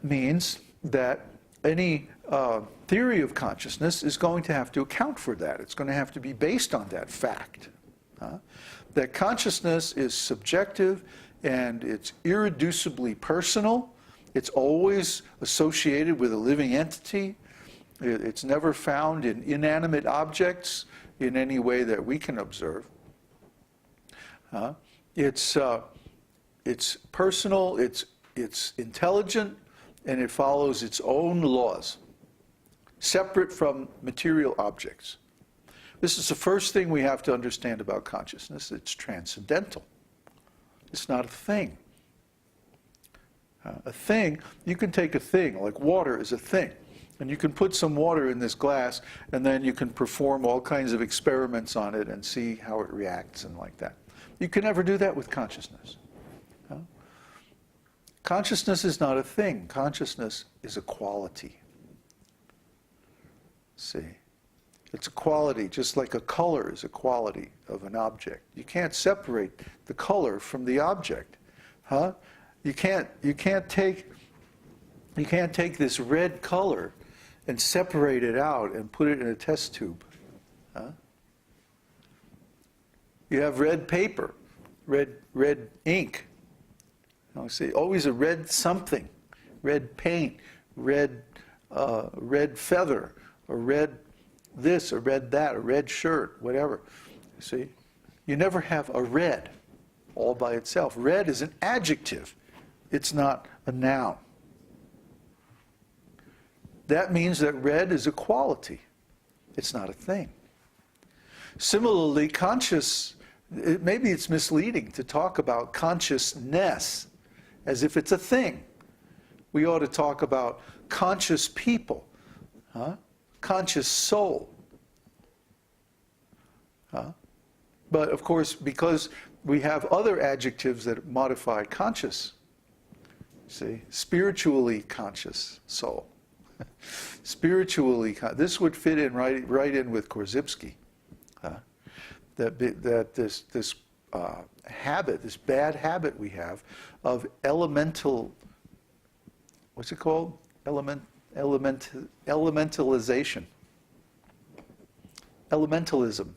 means that any theory of consciousness is going to have to account for that. It's going to have to be based on that fact. That consciousness is subjective and it's irreducibly personal. It's always associated with a living entity. It's never found in inanimate objects in any way that we can observe. It's personal, it's intelligent, and it follows its own laws, separate from material objects. This is the first thing we have to understand about consciousness. It's transcendental. It's not a thing. A thing, you can take a thing, like water is a thing, and you can put some water in this glass, and then you can perform all kinds of experiments on it and see how it reacts and like that. You can never do that with consciousness. Consciousness is not a thing. Consciousness is a quality. See? It's a quality, just like a color is a quality of an object. You can't separate the color from the object. You can't take this red color and separate it out and put it in a test tube. You have red paper, red ink. See, always a red something, red paint, red feather, or red this, or red that, or red shirt, whatever. You see, you never have a red all by itself. Red is an adjective. It's not a noun. That means that red is a quality. It's not a thing. Similarly, maybe it's misleading to talk about consciousness as if it's a thing. We ought to talk about conscious people, conscious soul. But of course, because we have other adjectives that modify conscious, see, spiritually conscious soul. Spiritually, this would fit in right in with Korzybski. That this habit, this bad habit we have of elemental, what's it called? Elementalization. Elementalism.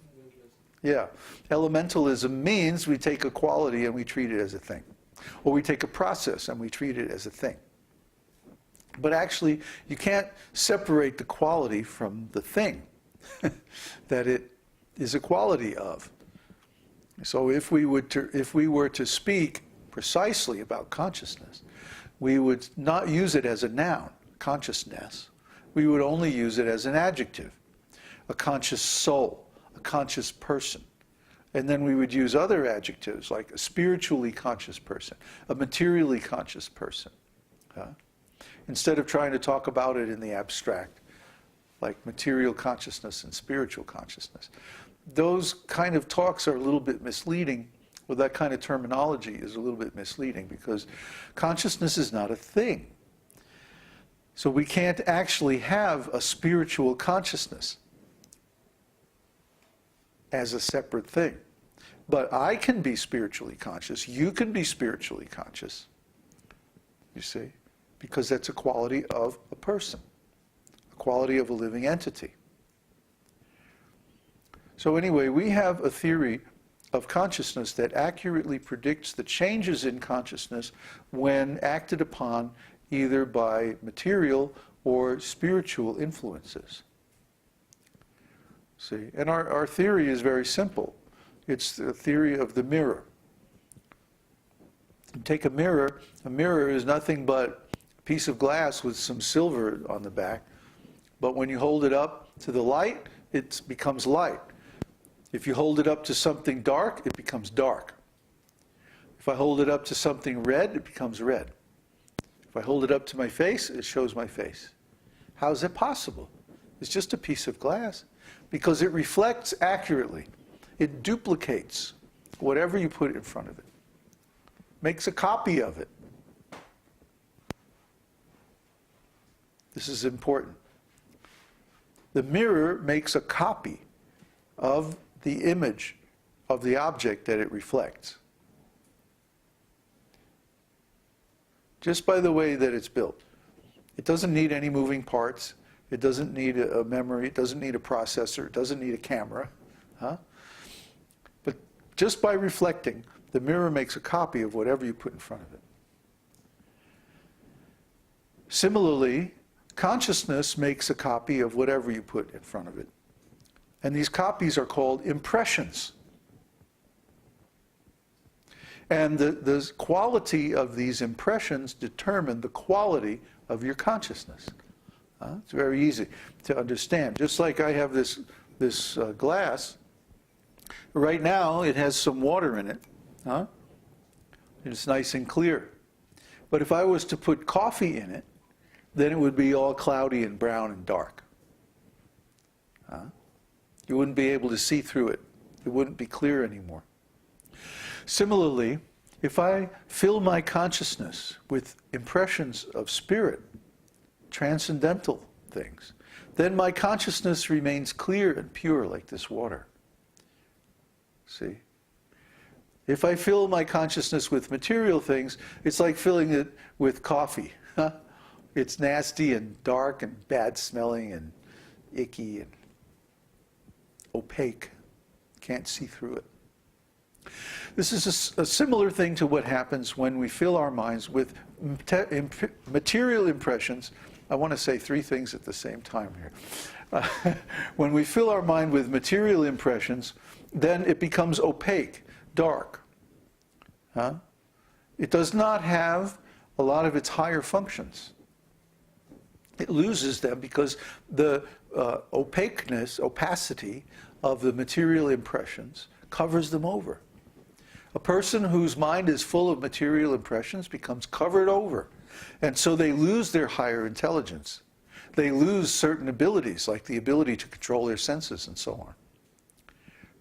Yeah. Elementalism means we take a quality and we treat it as a thing. Or we take a process and we treat it as a thing. But actually, you can't separate the quality from the thing that it is a quality of. So if we were to speak precisely about consciousness, we would not use it as a noun, consciousness. We would only use it as an adjective, a conscious soul, a conscious person. And then we would use other adjectives like a spiritually conscious person, a materially conscious person. Instead of trying to talk about it in the abstract, like material consciousness and spiritual consciousness. Those kind of talks are a little bit misleading, or that kind of terminology is a little bit misleading, because consciousness is not a thing. So we can't actually have a spiritual consciousness as a separate thing. But I can be spiritually conscious, you can be spiritually conscious, you see, because that's a quality of a person, a quality of a living entity. So anyway, we have a theory of consciousness that accurately predicts the changes in consciousness when acted upon either by material or spiritual influences. See, and our theory is very simple. It's the theory of the mirror. You take a mirror is nothing but a piece of glass with some silver on the back, but when you hold it up to the light, it becomes light. If you hold it up to something dark, it becomes dark. If I hold it up to something red, it becomes red. If I hold it up to my face, it shows my face. How is it possible? It's just a piece of glass. Because it reflects accurately. It duplicates whatever you put in front of it. Makes a copy of it. This is important. The mirror makes a copy of the image of the object that it reflects. Just by the way that it's built. It doesn't need any moving parts. It doesn't need a memory. It doesn't need a processor. It doesn't need a camera. Huh? But just by reflecting, the mirror makes a copy of whatever you put in front of it. Similarly, consciousness makes a copy of whatever you put in front of it. And these copies are called impressions. And the quality of these impressions determine the quality of your consciousness. It's very easy to understand. Just like I have this glass, right now it has some water in it. And it's nice and clear. But if I was to put coffee in it, then it would be all cloudy and brown and dark. You wouldn't be able to see through it. It wouldn't be clear anymore. Similarly, if I fill my consciousness with impressions of spirit, transcendental things, then my consciousness remains clear and pure like this water. See? If I fill my consciousness with material things, it's like filling it with coffee. It's nasty and dark and bad smelling and icky and opaque. Can't see through it. This is a similar thing to what happens when we fill our minds with material impressions. I want to say three things at the same time here. When we fill our mind with material impressions, then it becomes opaque, dark. It does not have a lot of its higher functions. It loses them because the opacity of the material impressions covers them over. A person whose mind is full of material impressions becomes covered over. And so they lose their higher intelligence. They lose certain abilities, like the ability to control their senses and so on.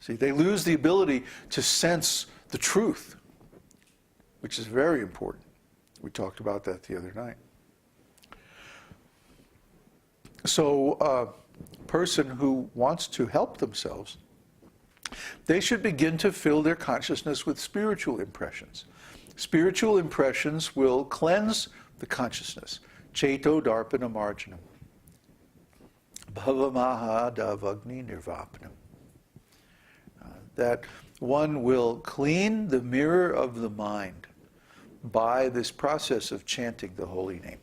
See, they lose the ability to sense the truth, which is very important. We talked about that the other night. So a person who wants to help themselves, they should begin to fill their consciousness with spiritual impressions. Spiritual impressions will cleanse the consciousness. Ceto darpana marjanam. Bhavamaha davagni nirvapanam. That one will clean the mirror of the mind by this process of chanting the holy name.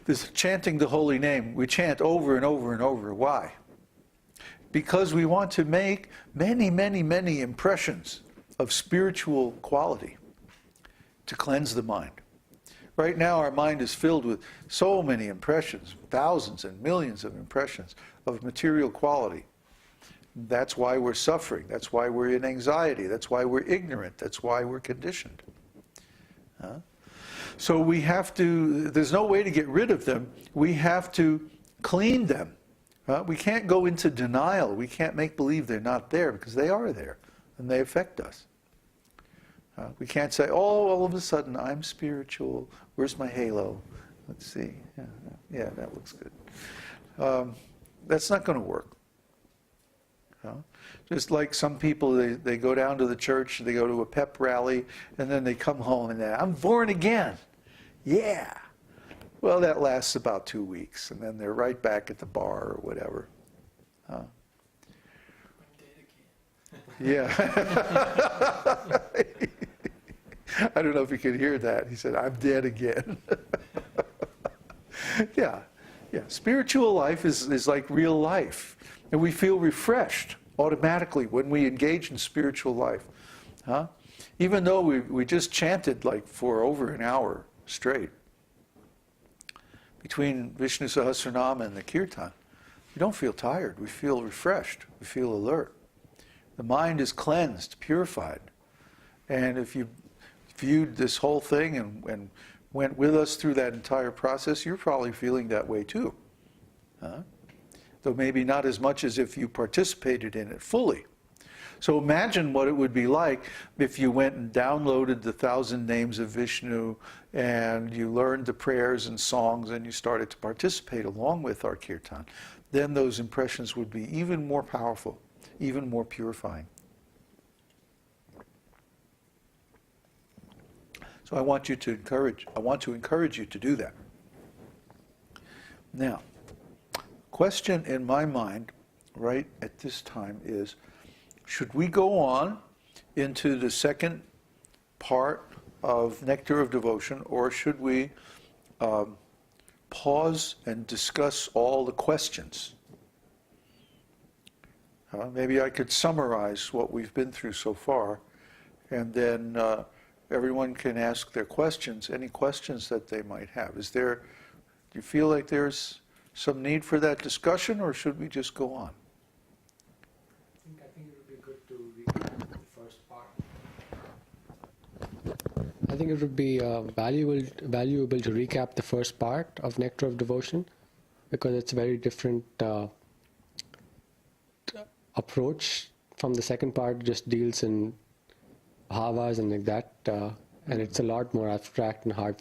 This chanting the holy name, we chant over and over and over. Why? Because we want to make many, many, many impressions of spiritual quality to cleanse the mind. Right now our mind is filled with so many impressions, thousands and millions of impressions of material quality. That's why we're suffering. That's why we're in anxiety. That's why we're ignorant. That's why we're conditioned. So we have to, there's no way to get rid of them. We have to clean them. We can't go into denial. We can't make believe they're not there, because they are there and they affect us. We can't say, oh, all of a sudden I'm spiritual. Where's my halo? Let's see. Yeah, that looks good. That's not going to work. Just like some people, they go down to the church, they go to a pep rally, and then they come home and I'm born again. Yeah. Well, that lasts about 2 weeks, and then they're right back at the bar or whatever. Yeah. I don't know if you could hear that. He said, I'm dead again. Yeah. Spiritual life is like real life. And we feel refreshed automatically when we engage in spiritual life. Even though we just chanted like for over an hour straight. Between Vishnu Sahasranama and the Kirtan, we don't feel tired. We feel refreshed. We feel alert. The mind is cleansed, purified. And if you viewed this whole thing and went with us through that entire process, you're probably feeling that way too. Though maybe not as much as if you participated in it fully. So imagine what it would be like if you went and downloaded the 1,000 names of Vishnu and you learned the prayers and songs and you started to participate along with our kirtan. Then those impressions would be even more powerful, even more purifying. So I want to encourage you to do that. Now, question in my mind right at this time is, should we go on into the second part of Nectar of Devotion, or should we pause and discuss all the questions? Maybe I could summarize what we've been through so far, and then everyone can ask their questions, any questions that they might have. Do you feel like there's some need for that discussion, or should we just go on? I think it would be good to recap the first part. I think it would be valuable to recap the first part of Nectar of Devotion, because it's a very different approach from the second part. Just deals in bhavas and like that, and it's a lot more abstract and hard